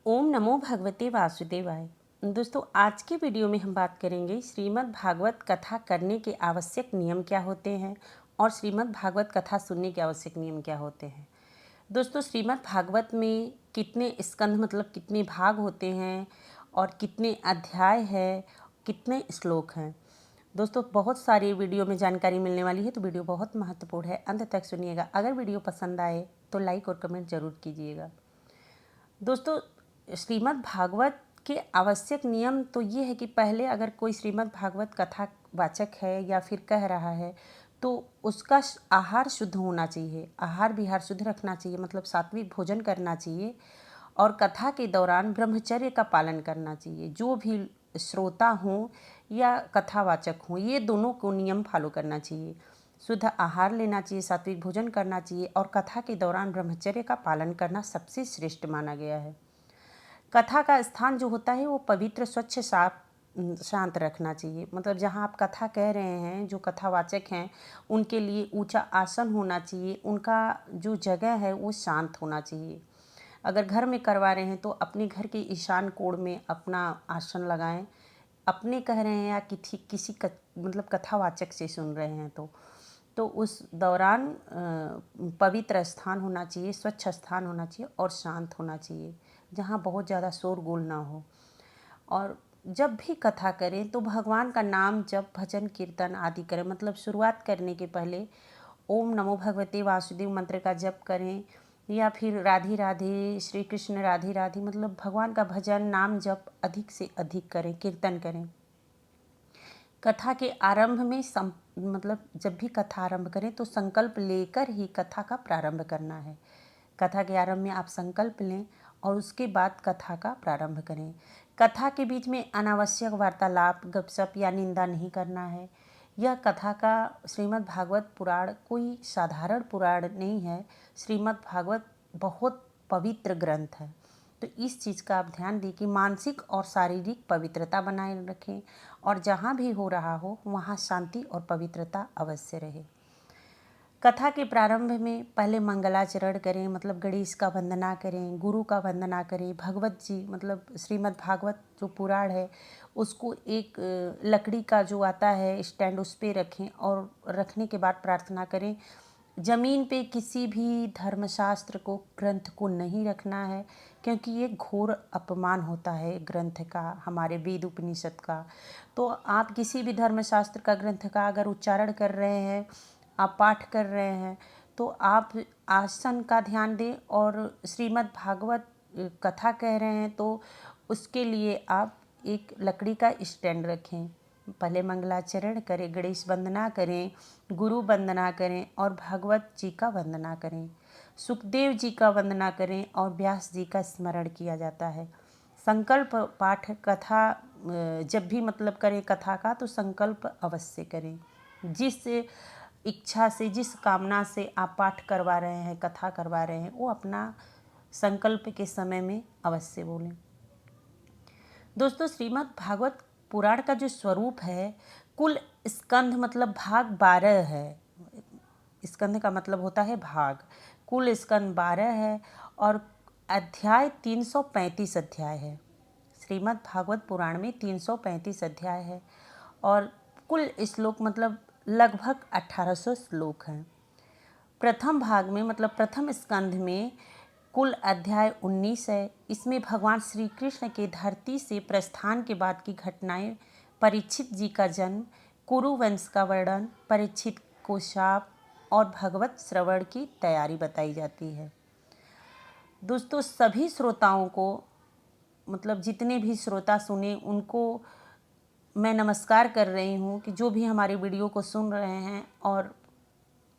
ओम नमो भगवते वासुदेवाय। दोस्तों, आज की वीडियो में हम बात करेंगे श्रीमद् भागवत कथा करने के आवश्यक नियम क्या होते हैं और श्रीमद् भागवत कथा सुनने के आवश्यक नियम क्या होते हैं। दोस्तों, श्रीमद् भागवत में कितने स्कंध मतलब कितने भाग होते हैं और कितने अध्याय है, कितने श्लोक हैं। दोस्तों, बहुत सारी वीडियो में जानकारी मिलने वाली है, तो वीडियो बहुत महत्वपूर्ण है, अंत तक सुनिएगा। अगर वीडियो पसंद आए तो लाइक और कमेंट जरूर कीजिएगा। दोस्तों, श्रीमद् भागवत के आवश्यक नियम तो ये है कि पहले अगर कोई श्रीमद् भागवत कथा वाचक है या फिर कह रहा है तो उसका आहार शुद्ध होना चाहिए, आहार विहार शुद्ध रखना चाहिए, मतलब सात्विक भोजन करना चाहिए और कथा के दौरान ब्रह्मचर्य का पालन करना चाहिए। जो भी श्रोता हों या कथावाचक हों, ये दोनों को नियम फॉलो करना चाहिए। शुद्ध आहार लेना चाहिए, सात्विक भोजन करना चाहिए और कथा के दौरान ब्रह्मचर्य का पालन करना सबसे श्रेष्ठ माना गया है। कथा का स्थान जो होता है वो पवित्र, स्वच्छ, साफ, शांत रखना चाहिए। मतलब जहाँ आप कथा कह रहे हैं, जो कथावाचक हैं उनके लिए ऊंचा आसन होना चाहिए, उनका जो जगह है वो शांत होना चाहिए। अगर घर में करवा रहे हैं तो अपने घर के ईशान कोण में अपना आसन लगाएं। अपने कह रहे हैं या किसी मतलब कथावाचक से सुन रहे हैं तो उस दौरान पवित्र स्थान होना चाहिए, स्वच्छ स्थान होना चाहिए और शांत होना चाहिए, जहाँ बहुत ज़्यादा शोरगुल ना हो। और जब भी कथा करें तो भगवान का नाम जप, भजन, कीर्तन आदि करें। मतलब शुरुआत करने के पहले ओम नमो भगवते वासुदेव मंत्र का जप करें या फिर राधे राधे, श्री कृष्ण राधे राधे, मतलब भगवान का भजन, नाम जप अधिक से अधिक करें, कीर्तन करें। कथा के आरंभ में मतलब जब भी कथा आरंभ करें तो संकल्प लेकर ही कथा का प्रारंभ करना है। कथा के आरंभ में आप संकल्प लें और उसके बाद कथा का प्रारंभ करें। कथा के बीच में अनावश्यक वार्तालाप, गपशप या निंदा नहीं करना है। यह कथा का श्रीमद् भागवत पुराण कोई साधारण पुराण नहीं है। श्रीमद् भागवत बहुत पवित्र ग्रंथ है। तो इस चीज़ का आप ध्यान दें कि मानसिक और शारीरिक पवित्रता बनाए रखें और जहाँ भी हो रहा हो वहाँ शांति और पवित्रता अवश्य रहे। कथा के प्रारंभ में पहले मंगलाचरण करें, मतलब गणेश का वंदना करें, गुरु का वंदना करें, भगवत जी मतलब श्रीमद् भागवत जो पुराण है उसको एक लकड़ी का जो आता है स्टैंड, उस पर रखें और रखने के बाद प्रार्थना करें। जमीन पे किसी भी धर्मशास्त्र को, ग्रंथ को नहीं रखना है, क्योंकि ये घोर अपमान होता है ग्रंथ का, हमारे वेद उपनिषद का। तो आप किसी भी धर्मशास्त्र का, ग्रंथ का अगर उच्चारण कर रहे हैं, आप पाठ कर रहे हैं, तो आप आसन का ध्यान दें। और श्रीमद् भागवत कथा कह रहे हैं तो उसके लिए आप एक लकड़ी का स्टैंड रखें। पहले मंगलाचरण करें, गणेश वंदना करें, गुरु वंदना करें और भगवत जी का वंदना करें, सुखदेव जी का वंदना करें और व्यास जी का स्मरण किया जाता है। संकल्प पाठ कथा जब भी मतलब करें कथा का तो संकल्प अवश्य करें। जिस इच्छा से, जिस कामना से आप पाठ करवा रहे हैं, कथा करवा रहे हैं, वो अपना संकल्प के समय में अवश्य बोलें। दोस्तों, श्रीमद् भागवत पुराण का जो स्वरूप है, कुल स्कंध मतलब भाग 12 है। स्कंध का मतलब होता है भाग। कुल स्कंद 12 है और अध्याय 335 अध्याय है। श्रीमद् भागवत पुराण में 335 अध्याय है और कुल श्लोक मतलब लगभग 1800 श्लोक हैं। प्रथम भाग में मतलब प्रथम स्कंध में कुल अध्याय 19 है। इसमें भगवान श्री कृष्ण के धरती से प्रस्थान के बाद की घटनाएं, परीक्षित जी का जन्म, कुरु वंश का वर्णन, परीक्षित को शाप और भगवत श्रवण की तैयारी बताई जाती है। दोस्तों, सभी श्रोताओं को मतलब जितने भी श्रोता सुने उनको मैं नमस्कार कर रही हूँ कि जो भी हमारी वीडियो को सुन रहे हैं और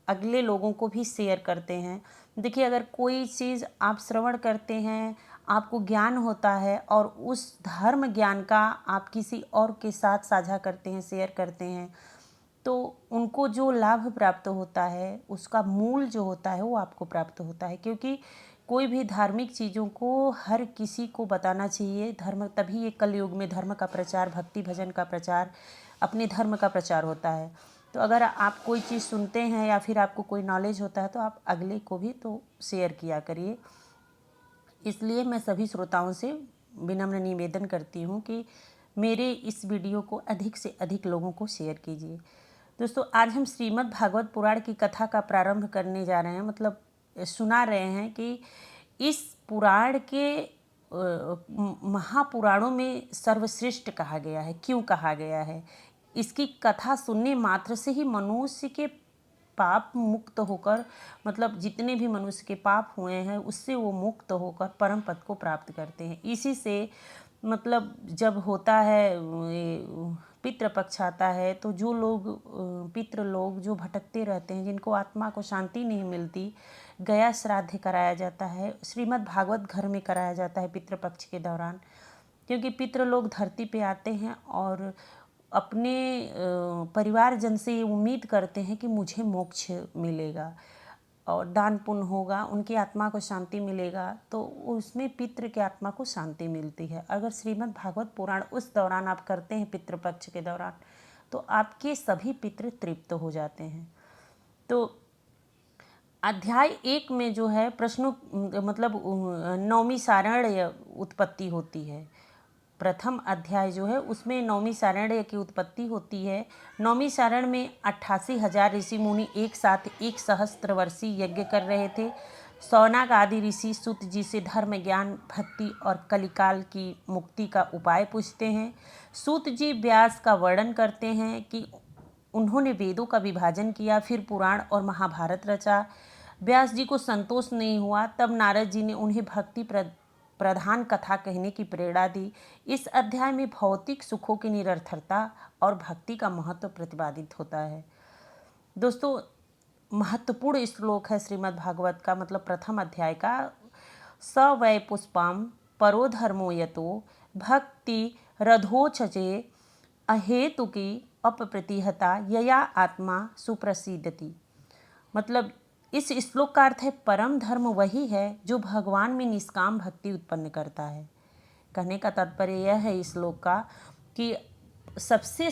अगले लोगों को भी शेयर करते हैं। देखिए, अगर कोई चीज़ आप श्रवण करते हैं, आपको ज्ञान होता है और उस धर्म ज्ञान का आप किसी और के साथ साझा करते हैं, शेयर करते हैं, तो उनको जो लाभ प्राप्त होता है उसका मूल जो होता है वो आपको प्राप्त होता है। क्योंकि कोई भी धार्मिक चीज़ों को हर किसी को बताना चाहिए। धर्म, तभी ये कलयुग में धर्म का प्रचार, भक्ति भजन का प्रचार, अपने धर्म का प्रचार होता है। तो अगर आप कोई चीज़ सुनते हैं या फिर आपको कोई नॉलेज होता है तो आप अगले को भी तो शेयर किया करिए। इसलिए मैं सभी श्रोताओं से विनम्र निवेदन करती हूँ कि मेरे इस वीडियो को अधिक से अधिक लोगों को शेयर कीजिए। दोस्तों, आज हम श्रीमद् भागवत पुराण की कथा का प्रारंभ करने जा रहे हैं, मतलब सुना रहे हैं कि इस पुराण के महापुराणों में सर्वश्रेष्ठ कहा गया है। क्यों कहा गया है? इसकी कथा सुनने मात्र से ही मनुष्य के पाप मुक्त होकर, मतलब जितने भी मनुष्य के पाप हुए हैं उससे वो मुक्त होकर परम पद को प्राप्त करते हैं। इसी से मतलब जब होता है पितृपक्ष आता है तो जो लोग पितृ लोग जो भटकते रहते हैं, जिनको आत्मा को शांति नहीं मिलती, गया श्राद्ध कराया जाता है। श्रीमद् भागवत घर में कराया जाता है पितृपक्ष के दौरान, क्योंकि पितृ लोग धरती पे आते हैं और अपने परिवारजन से ये उम्मीद करते हैं कि मुझे मोक्ष मिलेगा और दान पुण्य होगा, उनकी आत्मा को शांति मिलेगा, तो उसमें पितृ की आत्मा को शांति मिलती है। अगर श्रीमद् भागवत पुराण उस दौरान आप करते हैं पितृपक्ष के दौरान, तो आपके सभी पितृ तृप्त हो जाते हैं। तो अध्याय 1 में जो है प्रश्नों मतलब नौमी सारण्य उत्पत्ति होती है। प्रथम अध्याय जो है उसमें नौमी सारण्य की उत्पत्ति होती है। नौमी सारण में 88,000 ऋषि मुनि एक साथ 1 सहस्त्र वर्षीय यज्ञ कर रहे थे। सौनक आदि ऋषि सूत जी से धर्म, ज्ञान, भक्ति और कलिकाल की मुक्ति का उपाय पूछते हैं। सूत जी व्यास का वर्णन करते हैं कि उन्होंने वेदों का विभाजन किया, फिर पुराण और महाभारत रचा। व्यास जी को संतोष नहीं हुआ, तब नारद जी ने उन्हें भक्ति प्रधान कथा कहने की प्रेरणा दी। इस अध्याय में भौतिक सुखों की निरर्थकता और भक्ति का महत्व प्रतिपादित होता है। दोस्तों, महत्वपूर्ण श्लोक है श्रीमद् भागवत का, मतलब प्रथम अध्याय का। स वै पुष्पम परो धर्मो यतो भक्ति रथोचचे अहेतुकी अपप्रतिहता यया आत्मा सुप्रसिद्धति। मतलब इस श्लोक का अर्थ है परम धर्म वही है जो भगवान में निष्काम भक्ति उत्पन्न करता है। कहने का तात्पर्य यह है इस श्लोक का कि सबसे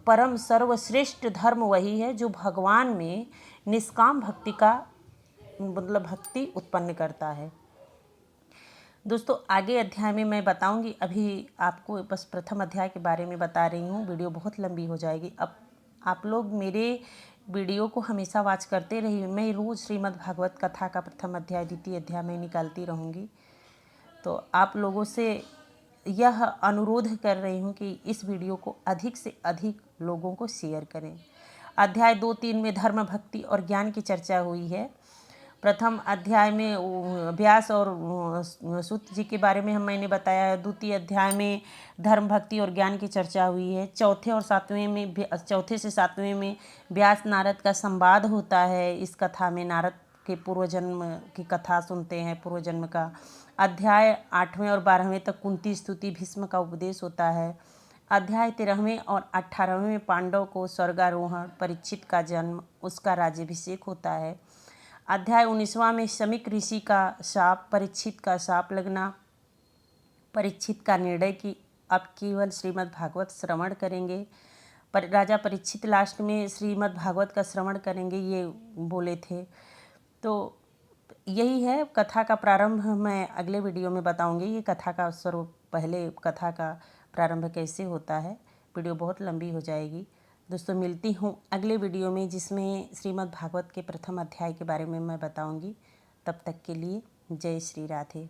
परम सर्वश्रेष्ठ धर्म वही है जो भगवान में निष्काम भक्ति का मतलब भक्ति उत्पन्न करता है। दोस्तों, आगे अध्याय में मैं बताऊंगी, अभी आपको बस प्रथम अध्याय के बारे में बता रही हूँ, वीडियो बहुत लंबी हो जाएगी। अब आप लोग मेरे वीडियो को हमेशा वॉच करते रहिए। मैं रोज़ श्रीमद् भागवत कथा का प्रथम अध्याय, द्वितीय अध्याय में निकालती रहूँगी। तो आप लोगों से यह अनुरोध कर रही हूँ कि इस वीडियो को अधिक से अधिक लोगों को शेयर करें। अध्याय 2, 3 में धर्म, भक्ति और ज्ञान की चर्चा हुई है। प्रथम अध्याय में व्यास और सूत जी के बारे में मैंने बताया। द्वितीय अध्याय में धर्म, भक्ति और ज्ञान की चर्चा हुई है। चौथे से सातवें में व्यास नारद का संवाद होता है। इस कथा में नारद के पूर्व जन्म की कथा सुनते हैं, पूर्व जन्म का। अध्याय 8वें और 12वें तक कुंती स्तुति भीष्म का उपदेश होता है। अध्याय 13वें और 18वें में पांडव को स्वर्गारोहण, परीक्षित का जन्म, उसका राज्याभिषेक होता है। अध्याय 19वां में शमीक ऋषि का शाप, परीक्षित का शाप लगना, परीक्षित का निर्णय कि अब केवल श्रीमद् भागवत श्रवण करेंगे। राजा परीक्षित लास्ट में श्रीमद् भागवत का श्रवण करेंगे, ये बोले थे। तो यही है कथा का प्रारंभ। मैं अगले वीडियो में बताऊंगी ये कथा का स्वरूप, पहले कथा का प्रारंभ कैसे होता है। वीडियो बहुत लंबी हो जाएगी। दोस्तों, मिलती हूँ अगले वीडियो में जिसमें श्रीमद् भागवत के प्रथम अध्याय के बारे में मैं बताऊंगी। तब तक के लिए जय श्री राधे।